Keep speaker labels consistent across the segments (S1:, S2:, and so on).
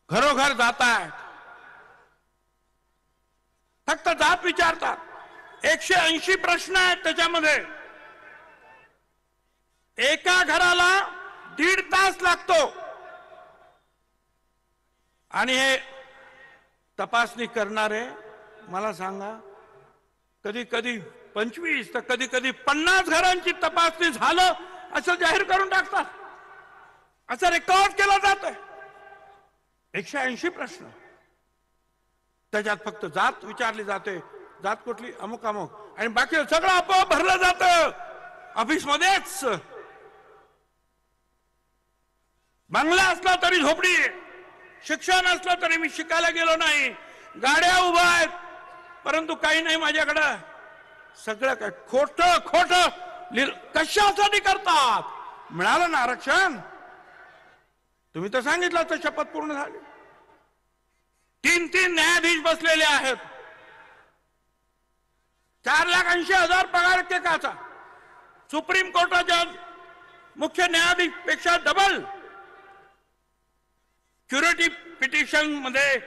S1: घरोघर जातायत, फक्त जात विचारतात. 180 प्रश्न आहेत त्याच्यामध्ये. एका घराला 1.5 तास लागतो. आणि हे तपासणी करणारे मला सांगा, कधी कधी 25 तर कधी कधी 50 घरांची तपासणी झालं असं जाहीर करून टाकतात. असं रेकॉर्ड केलं जातंय. 180 प्रश्न, त्याच्यात फक्त जात विचारली जाते. जात कुठली? अमुक अमुक. आणि बाकी सगळं आपोआप भरलं जातं ऑफिस मध्येच. बंगला असला तरी झोपडी, शिक्षण असलं तरी मी शिकायला गेलो नाही, गाड्या उभ्या आहेत परंतु काही नाही माझ्याकडं. सगळं काय खोटं खोटं कशासाठी करतात? मिळालं ना आरक्षण, तुम्ही तर सांगितलं तर शपथ पूर्ण झाली. 3 न्यायाधीश बसलेले आहेत. 4,80,000 पगार एकेकाचा. सुप्रीम कोर्टाच्या मुख्य न्यायाधीश पेक्षा डबल. क्युरेटिव पिटिशन मध्ये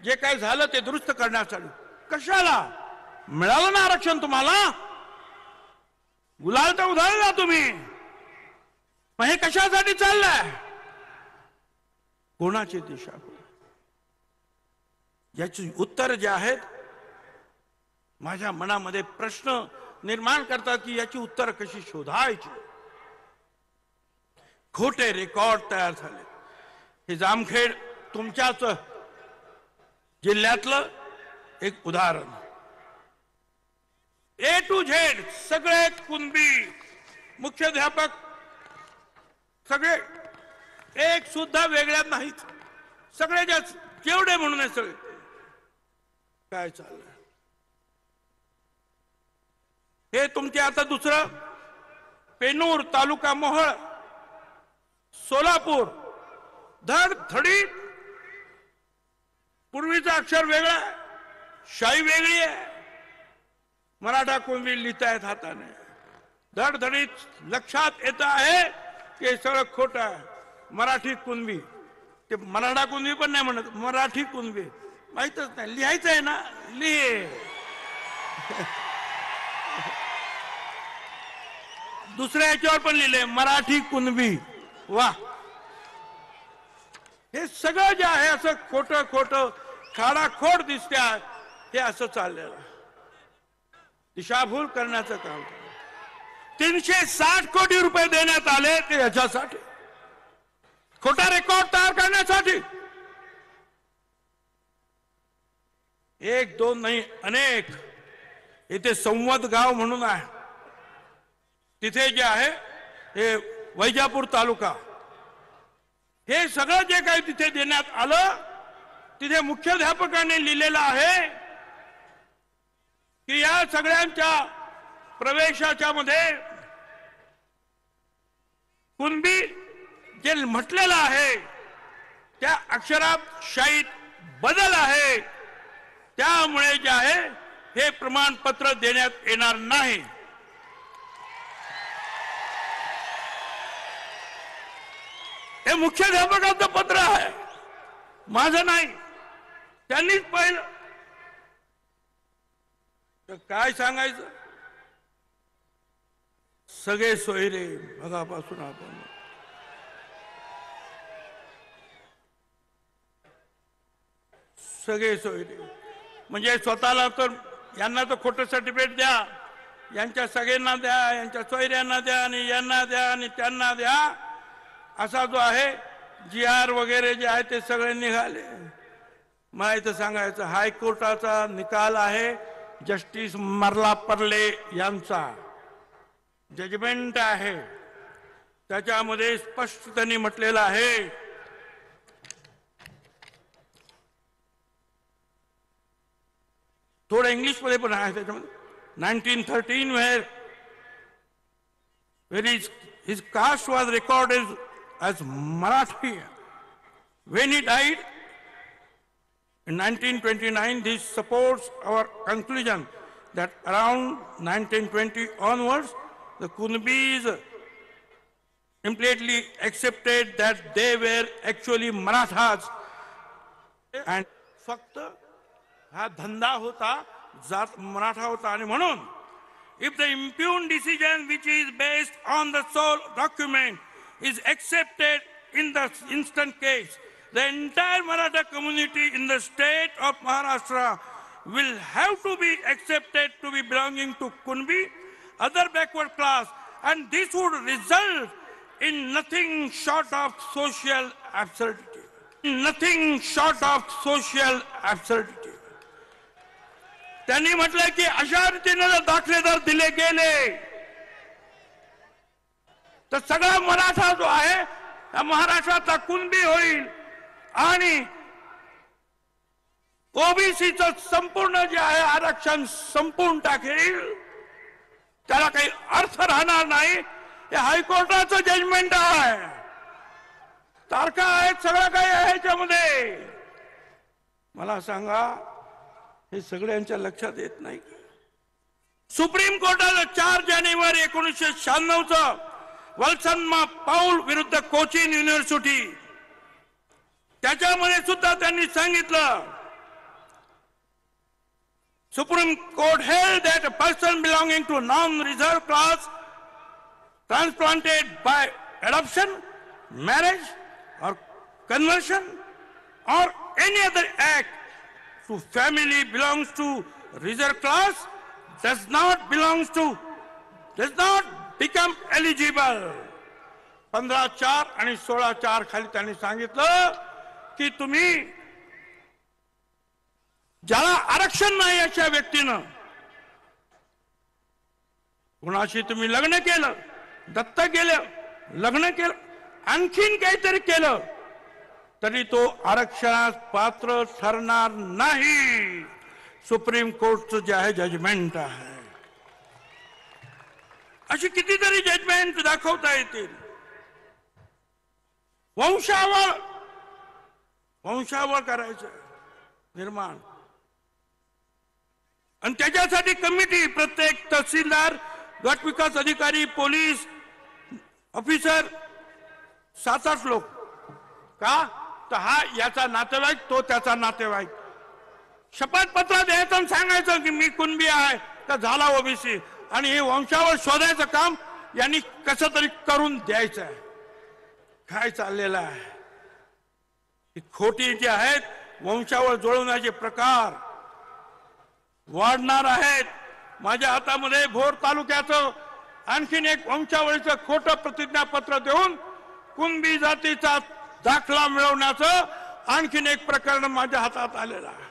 S1: जे काही झालं ते दुरुस्त करण्यासाठी. कशाला? मिळालं ना आरक्षण तुम्हाला, गुलाल तर उधळला तुम्ही. मग हे कशासाठी चाललंय? कोणाची दिशा? याची उत्तर जे आहेत माझ्या मनामध्ये प्रश्न निर्माण करतात की याची उत्तर कशी शोधायची. खोटे रेकॉर्ड तयार झाले. हे जामखेड तुमच्याच जिल्ह्यातलं एक उदाहरण. A to Z सगळे कुणबी, मुख्याध्यापक सगळे, एक सुद्धा वेगळ्या नाहीत. सगळे जेवढे म्हणून सगळे. काय चाललंय हे तुमचे? आता दुसरं पेनूर तालुका मोहोळ सोलापूर, धडधडी. पूर्वीचं अक्षर वेगळं आहे, शाई वेगळी आहे. मराठा कुणबी लिहितायत हाताने. धडधडीत लक्षात येत आहे की हे सगळं खोटं आहे. मराठी कुणबी, ते मराठा कुणबी पण नाही म्हणत, मराठी कुणबी. माहितच नाही, लिहायचं आहे ना, लिहे. दुसऱ्या याच्यावर पण लिहिले मराठी कुणबी. वा, हे सगळं जे आहे असं खोटं खोटं खाडाखोड दिसते आहे. हे असं चाललेलं दिशाभूल करण्याचं काम. 360 कोटी रुपये देण्यात आले ते याच्यासाठी, खोटा रेकॉर्ड तयार करण्यासाठी. 1 2 नाही, अनेक. इथे संवद गाव म्हणून आहे, तिथे जे आहे हे वैजापूर तालुका. हे सगळं जे काही तिथे देण्यात आलं, तिथे मुख्याध्यापकाने लिहिलेलं आहे की या सगळ्यांच्या प्रवेशाच्या मध्ये कुणबी जे म्हटलेलं आहे त्या अक्षरात शाईत बदल आहे. त्यामुळे जे आहे हे प्रमाणपत्र देण्यात येणार नाही. हे मुख्याध्यापकाचं पत्र आहे, माझं नाही. त्यांनीच पाहिलं तर काय सांगायचं. सगळे सोयरे बघापासून आपण सगळे सोयरे म्हणजे स्वतःला तर यांना तर खोटं सर्टिफिकेट द्या, यांच्या सगळ्यांना द्या, यांच्या सोयऱ्यांना द्या, आणि यांना द्या आणि त्यांना द्या. असा जो आहे GR वगैरे जे आहे ते सगळे निघाले. मला इथं सांगायचं, हायकोर्टाचा निकाल आहे, जस्टिस मर्लापर्ले यांचा जजमेंट आहे. त्याच्यामध्ये स्पष्ट त्यांनी म्हटलेलं आहे थोडं इंग्लिश मध्ये पण आहे त्याच्यामध्ये. 1913 where his caste was recorded as Marathi. When he died in 1929, this supports our conclusion that around 1920 onwards, the Kunbis implicitly accepted that they were actually Marathas आणि फक्त हा धंदा होता, जात मराठा होता. आणि म्हणून if the impugned decision which is based on the sole document is accepted in the instant case, the entire Maratha community in the state of Maharashtra will have to be accepted to be belonging to Kunbi, other backward class, and this would result in nothing short of social absurdity. Nothing short of social absurdity. त्यांनी म्हटलं की अशा रीतीने जर दाखले जर दिले गेले तर सगळा मराठा जो आहे महाराष्ट्राचा कुणबी होईल आणि ओबीसीचं संपूर्ण जे आहे आरक्षण संपून टाकेल. त्याला काही अर्थ राहणार नाही. हे हायकोर्टाचं जजमेंट आहे, तारखा आहेत, सगळं काही आहे याच्यामध्ये. मला सांगा, हे सगळ्यांच्या लक्षात येत नाही. सुप्रीम कोर्टानं 4 जानेवारी 1996 वल्सन्मा पाऊल विरुद्ध कोचिन युनिव्हर्सिटी, त्याच्यामध्ये सुद्धा त्यांनी सांगितलं, Supreme Court held that a person belonging to non-reserved class transplanted by adoption, marriage or conversion or any other act to family belongs to reserved class does not become eligible. 15(4) आणि 16(4) खाली त्यांनी सांगितलं की तुम्ही ज्याला आरक्षण नाही अशा व्यक्तीनं कुणाशी तुम्ही लग्न केलं, दत्तक गेलं, लग्न केलं, आणखीन काहीतरी केलं तरी तो आरक्षणास पात्र ठरणार नाही. सुप्रीम कोर्टचं जे आहे जजमेंट आहे. अशी कितीतरी जजमेंट दाखवता येतील. वंशावळ करायचं निर्माण, आणि त्याच्यासाठी कमिटी, प्रत्येक तहसीलदार, गट विकास अधिकारी, पोलीस ऑफिसर, 7-8 लोक. का तर हा याचा नातेवाईक, तो त्याचा नातेवाईक. शपथपत्र द्यायचं आणि सांगायचं की मी कुणबी आहे तर झाला ओबीसी, आणि हे वंशावळ शोधायचं काम यांनी कसं तरी करून द्यायचं आहे. काय चाललेलं आहे? खोटी जे आहेत वंशावळ जुळवण्याचे प्रकार वाढणार आहेत. माझ्या हातामध्ये भोर तालुक्याचं आणखीन एक वंशावळीचं खोटं प्रतिज्ञापत्र देऊन कुणबी जातीचा दाखला मिळवण्याचं आणखीन एक प्रकरण माझ्या हातात आलेलं आहे.